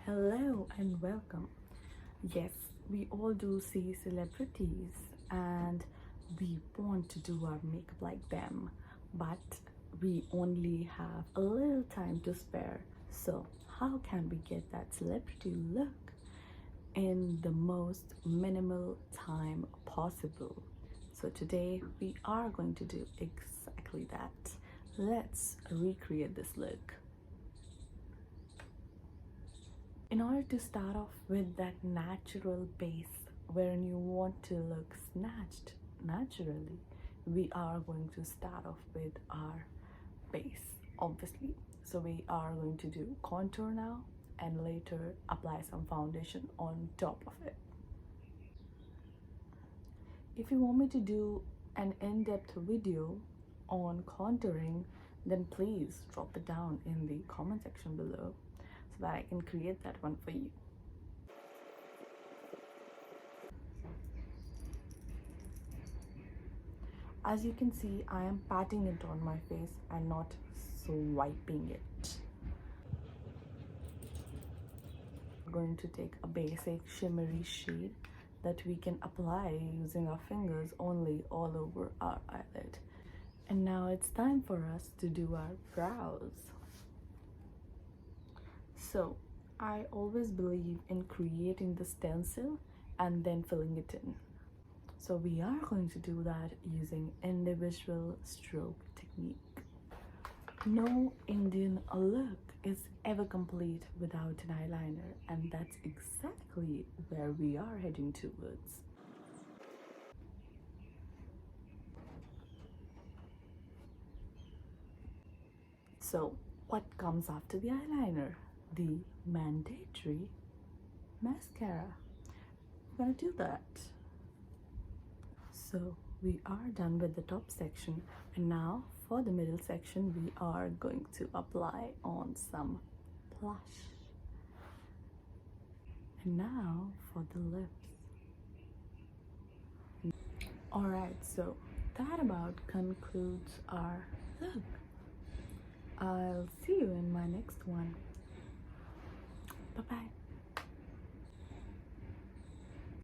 Hello and welcome. Yes, we all do see celebrities and we want to do our makeup like them, but we only have a little time to spare. So, how can we get that celebrity look in the most minimal time possible? So, today we are going to do exactly that. Let's recreate this look. In order to start off with that natural base wherein you want to look snatched naturally, we are going to start off with our base, obviously. So we are going to do contour now and later apply some foundation on top of it. If you want me to do an in-depth video on contouring, then please drop it down in the comment section below so that I can create that one for you. As you can see, I am patting it on my face and not swiping it. We're going to take a basic shimmery shade that we can apply using our fingers only all over our eyelid. And now it's time for us to do our brows. So, I always believe in creating the stencil and then filling it in. So we are going to do that using individual stroke technique. No Indian look is ever complete without an eyeliner, and that's exactly where we are heading towards. So what comes after the eyeliner? The mandatory mascara. We're gonna do that. So we are done with the top section, and now for the middle section we are going to apply on some blush. And now for the lips. Alright, so that about concludes our look. I'll see you in my next one. Bye bye.